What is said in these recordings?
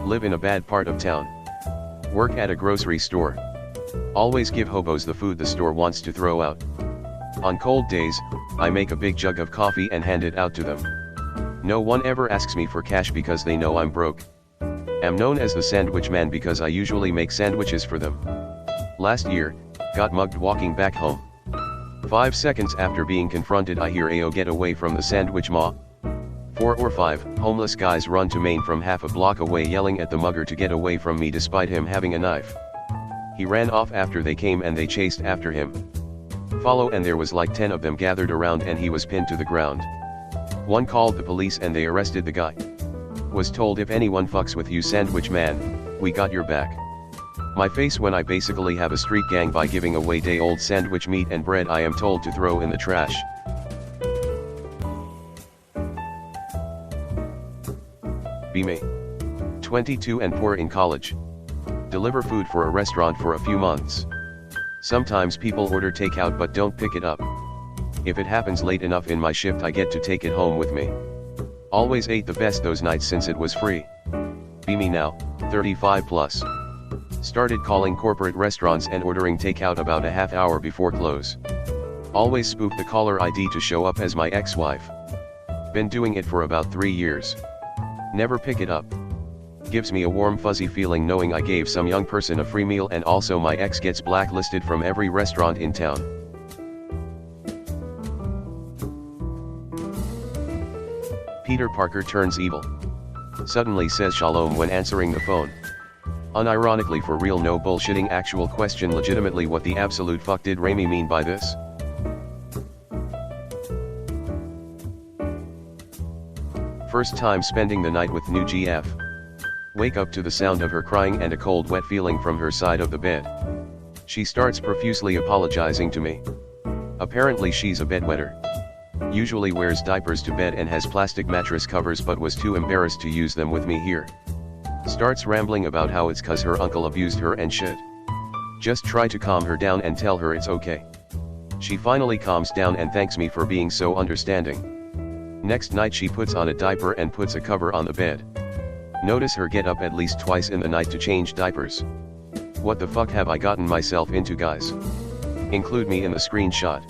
Live in a bad part of town. Work at a grocery store. Always give hobos the food the store wants to throw out. On cold days, I make a big jug of coffee and hand it out to them. No one ever asks me for cash because they know I'm broke. Am known as the sandwich man because I usually make sandwiches for them. Last year, got mugged walking back home. 5 seconds after being confronted I hear "Ayo, get away from the sandwich ma." 4 or 5 homeless guys run to Maine from half a block away yelling at the mugger to get away from me despite him having a knife. He ran off after they came and they chased after him. Follow and there was like 10 of them gathered around and he was pinned to the ground. One called the police and they arrested the guy. Was told, if anyone fucks with you sandwich man, we got your back. My face when I basically have a street gang by giving away day-old sandwich meat and bread I am told to throw in the trash. Be me. 22 and poor in college. Deliver food for a restaurant for a few months. Sometimes people order takeout but don't pick it up. If it happens late enough in my shift I get to take it home with me. Always ate the best those nights since it was free. Be me now, 35 plus. Started calling corporate restaurants and ordering takeout about a half hour before close. Always spook the caller ID to show up as my ex-wife. Been doing it for about 3 years. Never pick it up. Gives me a warm fuzzy feeling knowing I gave some young person a free meal and also my ex gets blacklisted from every restaurant in town. Peter Parker turns evil. Suddenly says shalom when answering the phone. Unironically for real, no bullshitting, actual question, legitimately what the absolute fuck did Raimi mean by this? First time spending the night with new GF. Wake up to the sound of her crying and a cold wet feeling from her side of the bed. She starts profusely apologizing to me. Apparently she's a bedwetter. Usually wears diapers to bed and has plastic mattress covers but was too embarrassed to use them with me here. Starts rambling about how it's 'cause her uncle abused her and shit. Just try to calm her down and tell her it's okay. She finally calms down and thanks me for being so understanding. Next night she puts on a diaper and puts a cover on the bed. Notice her get up at least twice in the night to change diapers. What the fuck have I gotten myself into, guys? Include me in the screenshot.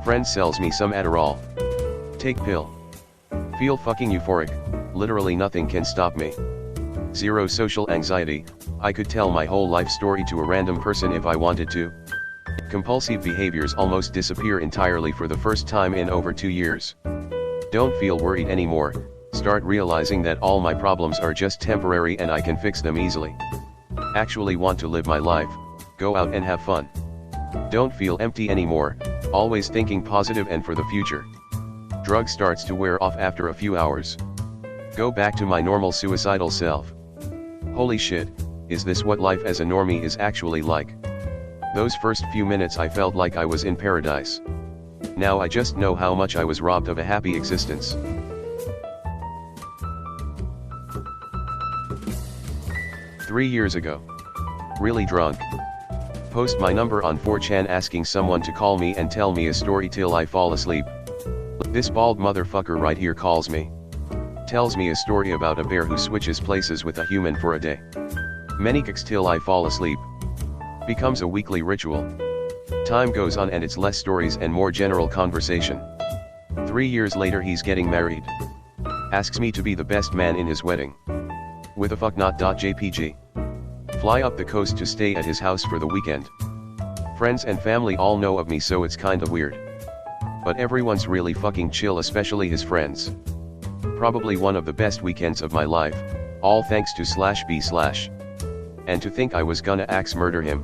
Friend sells me some Adderall. Take pill. Feel fucking euphoric, literally nothing can stop me. Zero social anxiety, I could tell my whole life story to a random person if I wanted to. Compulsive behaviors almost disappear entirely for the first time in over 2 years. Don't feel worried anymore, start realizing that all my problems are just temporary and I can fix them easily. Actually want to live my life, go out and have fun. Don't feel empty anymore, always thinking positive and for the future. Drug starts to wear off after a few hours. Go back to my normal suicidal self. Holy shit, is this what life as a normie is actually like? Those first few minutes I felt like I was in paradise. Now I just know how much I was robbed of a happy existence. Three years ago. Really drunk. Post my number on 4chan asking someone to call me and tell me a story till I fall asleep. This bald motherfucker right here calls me. Tells me a story about a bear who switches places with a human for a day. Many kicks till I fall asleep. Becomes a weekly ritual. Time goes on and it's less stories and more general conversation. 3 years later he's getting married. Asks me to be the best man in his wedding. With a fuck not .jpg. Fly up the coast to stay at his house for the weekend. Friends and family all know of me so it's kinda weird. But everyone's really fucking chill, especially his friends. Probably one of the best weekends of my life, all thanks to /b/. And to think I was gonna axe murder him.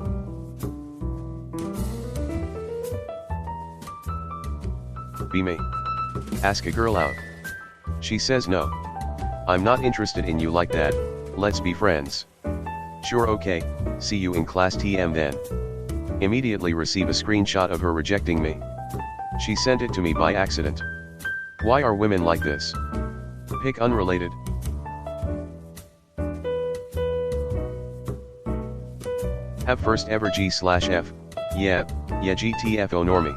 Be me. Ask a girl out. She says no. I'm not interested in you like that, let's be friends. Sure, okay, see you in class TM then. Immediately receive a screenshot of her rejecting me. She sent it to me by accident. Why are women like this? Pick unrelated. Have first ever G/F, yeah GTFO normie.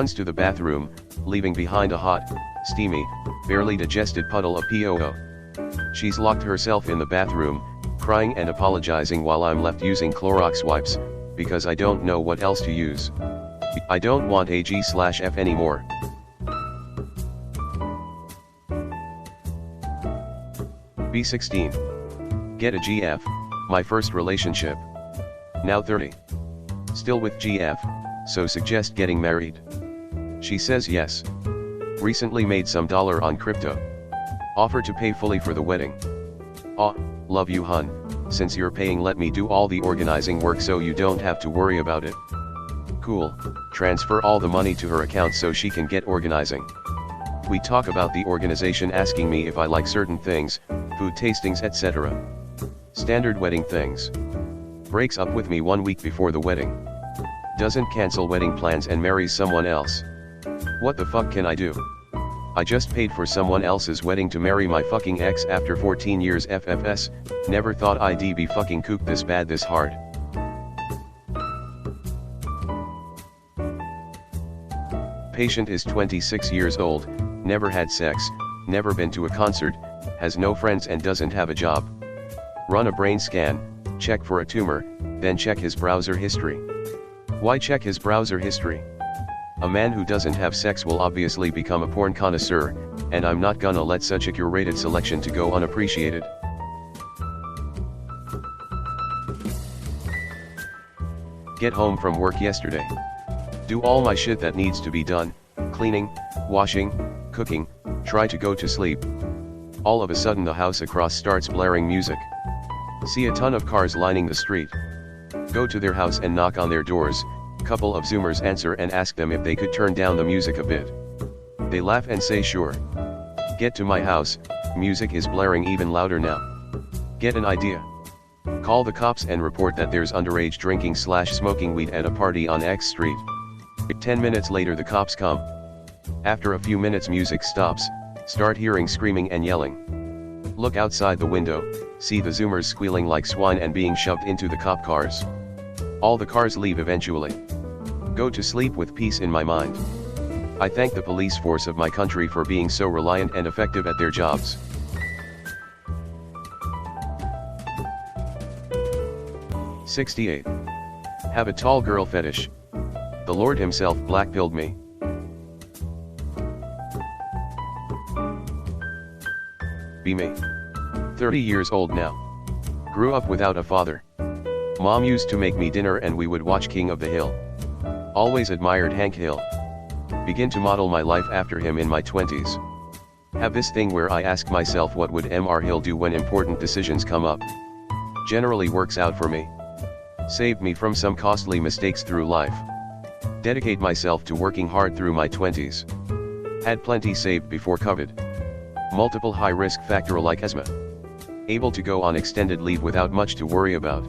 runs to the bathroom, leaving behind a hot, steamy, barely digested puddle of POO. She's locked herself in the bathroom, crying and apologizing while I'm left using Clorox wipes, because I don't know what else to use. I don't want AG/F anymore. B16. Get a GF, my first relationship. Now 30. Still with GF, so suggest getting married. She says yes. Recently made some dollar on crypto. Offer to pay fully for the wedding. Aw, love you hun, since you're paying let me do all the organizing work so you don't have to worry about it. Cool, transfer all the money to her account so she can get organizing. We talk about the organization asking me if I like certain things, food tastings etc. Standard wedding things. Breaks up with me 1 week before the wedding. Doesn't cancel wedding plans and marries someone else. What the fuck can I do? I just paid for someone else's wedding to marry my fucking ex after 14 years FFS, never thought I'd be fucking cooked this bad this hard. Patient is 26 years old, never had sex, never been to a concert, has no friends and doesn't have a job. Run a brain scan, check for a tumor, then check his browser history. Why check his browser history? A man who doesn't have sex will obviously become a porn connoisseur, and I'm not gonna let such a curated selection to go unappreciated. Get home from work yesterday. Do all my shit that needs to be done, cleaning, washing, cooking, try to go to sleep. All of a sudden the house across starts blaring music. See a ton of cars lining the street. Go to their house and knock on their doors, couple of Zoomers answer and ask them if they could turn down the music a bit. They laugh and say sure. Get to my house, music is blaring even louder now. Get an idea. Call the cops and report that there's underage drinking/smoking weed at a party on X Street. 10 minutes later the cops come. After a few minutes music stops, start hearing screaming and yelling. Look outside the window, see the Zoomers squealing like swine and being shoved into the cop cars. All the cars leave eventually. Go to sleep with peace in my mind. I thank the police force of my country for being so reliant and effective at their jobs. '68. Have a tall girl fetish. The Lord himself blackpilled me. Be me. 30 years old now. Grew up without a father. Mom used to make me dinner and we would watch King of the Hill. Always admired Hank Hill. Begin to model my life after him in my 20s. Have this thing where I ask myself what would Mr. Hill do when important decisions come up. Generally works out for me. Saved me from some costly mistakes through life. Dedicate myself to working hard through my 20s. Had plenty saved before COVID. Multiple high-risk factor like asthma. Able to go on extended leave without much to worry about.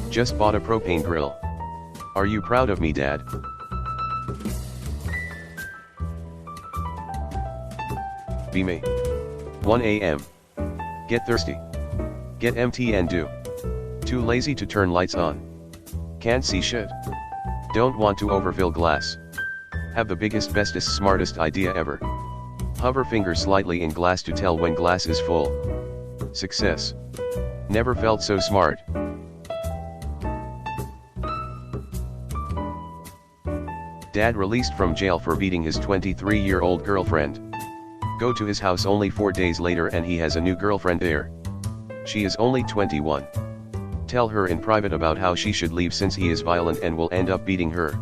Just bought a propane grill. Are you proud of me, Dad? Be me. 1 a.m. Get thirsty. Get empty and do. Too lazy to turn lights on. Can't see shit. Don't want to overfill glass. Have the biggest, bestest, smartest idea ever. Hover finger slightly in glass to tell when glass is full. Success. Never felt so smart. Dad released from jail for beating his 23-year-old girlfriend. Go to his house only 4 days later and he has a new girlfriend there. She is only 21. Tell her in private about how she should leave since he is violent and will end up beating her.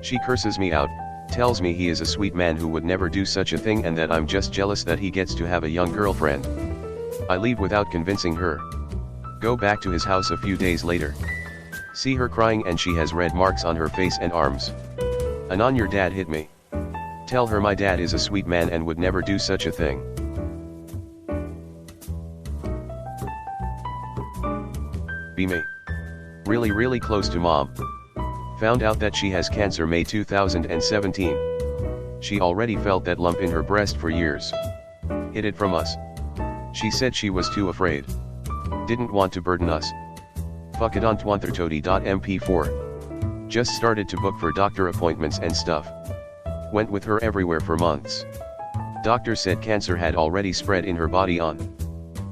She curses me out, tells me he is a sweet man who would never do such a thing and that I'm just jealous that he gets to have a young girlfriend. I leave without convincing her. Go back to his house a few days later. See her crying and she has red marks on her face and arms. Anon, your dad hit me. Tell her my dad is a sweet man and would never do such a thing. Be me. Really close to mom. Found out that she has cancer May 2017. She already felt that lump in her breast for years. Hid it from us. She said she was too afraid. Didn't want to burden us. Fuck it on twanthertoti.mp4. Just started to book for doctor appointments and stuff. Went with her everywhere for months. Doctor said cancer had already spread in her body on.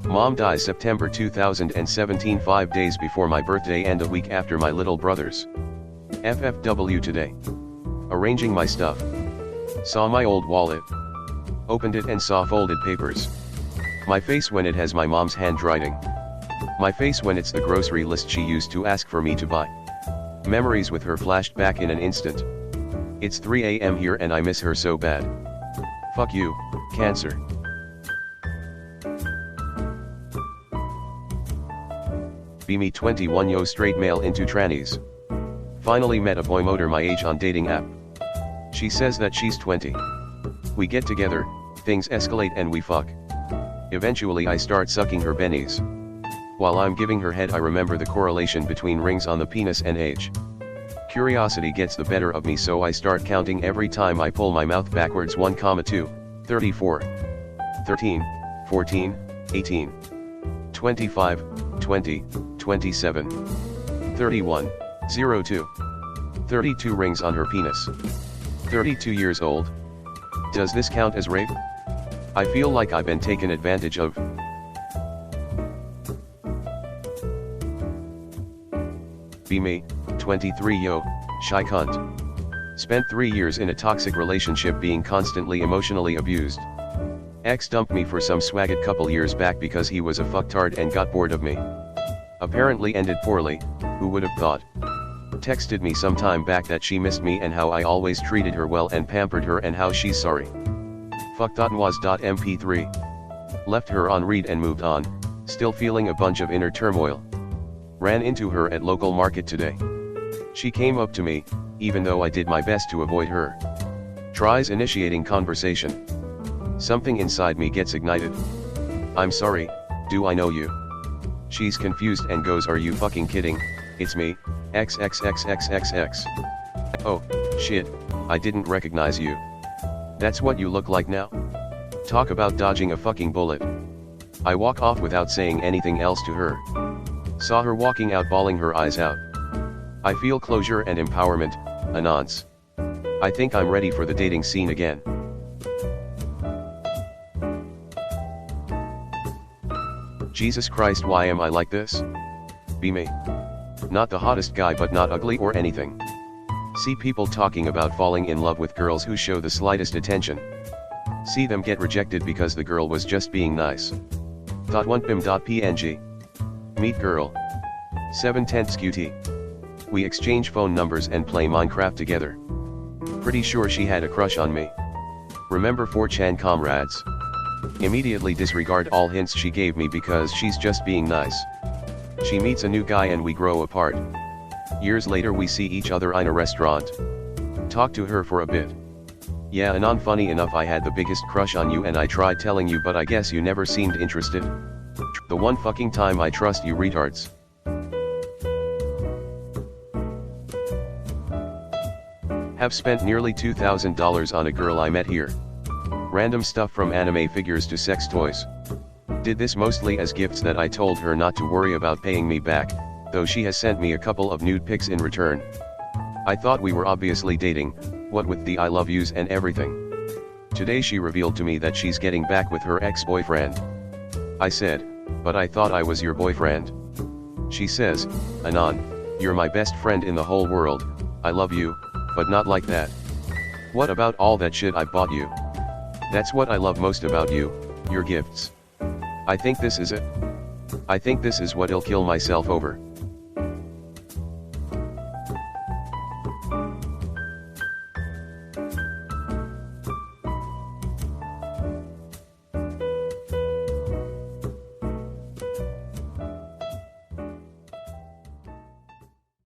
Mom dies September 2017, 5 days before my birthday and a week after my little brother's. FFW today. Arranging my stuff. Saw my old wallet. Opened it and saw folded papers. My face when it has my mom's handwriting. My face when it's the grocery list she used to ask for me to buy. Memories with her flashed back in an instant. It's 3 a.m. here and I miss her so bad. Fuck you, cancer. Be me 21 yo straight male into trannies. Finally met a boy motor my age on dating app. She says that she's 20. We get together, things escalate and we fuck. Eventually I start sucking her bennies. While I'm giving her head I remember the correlation between rings on the penis and age. Curiosity gets the better of me so I start counting every time I pull my mouth backwards 1,2, 34, 13, 14, 18, 25, 20, 27, 31, 02. 32 rings on her penis. 32 years old. Does this count as rape? I feel like I've been taken advantage of. Be me, 23 yo, shy cunt. Spent 3 years in a toxic relationship being constantly emotionally abused. Ex dumped me for some swagget couple years back because he was a fucktard and got bored of me. Apparently ended poorly, who would have thought? Texted me some time back that she missed me and how I always treated her well and pampered her and how she's sorry. Fuck.was.mp3. Left her on read and moved on, still feeling a bunch of inner turmoil. Ran into her at local market today. She came up to me, even though I did my best to avoid her. Tries initiating conversation. Something inside me gets ignited. I'm sorry, do I know you? She's confused and goes, are you fucking kidding? It's me, XXXXXX. Oh, shit, I didn't recognize you. That's what you look like now? Talk about dodging a fucking bullet. I walk off without saying anything else to her. Saw her walking out bawling her eyes out. I feel closure and empowerment, Anons. I think I'm ready for the dating scene again. Jesus Christ, why am I like this? Be me. Not the hottest guy but not ugly or anything. See people talking about falling in love with girls who show the slightest attention. See them get rejected because the girl was just being nice. .1pim.png. Meet girl. 7/10 QT. We exchange phone numbers and play Minecraft together. Pretty sure she had a crush on me. Remember 4chan comrades. Immediately disregard all hints she gave me because she's just being nice. She meets a new guy and we grow apart. Years later we see each other in a restaurant. Talk to her for a bit. Yeah, Anon, funny enough I had the biggest crush on you and I tried telling you but I guess you never seemed interested. The one fucking time I trust you retards. Have spent nearly $2,000 on a girl I met here. Random stuff from anime figures to sex toys. Did this mostly as gifts that I told her not to worry about paying me back, though she has sent me a couple of nude pics in return. I thought we were obviously dating, what with the I love yous and everything. Today she revealed to me that she's getting back with her ex-boyfriend. I said, but I thought I was your boyfriend. She says, Anon, you're my best friend in the whole world, I love you, but not like that. What about all that shit I bought you? That's what I love most about you, your gifts. I think this is it. I think this is what I'll kill myself over.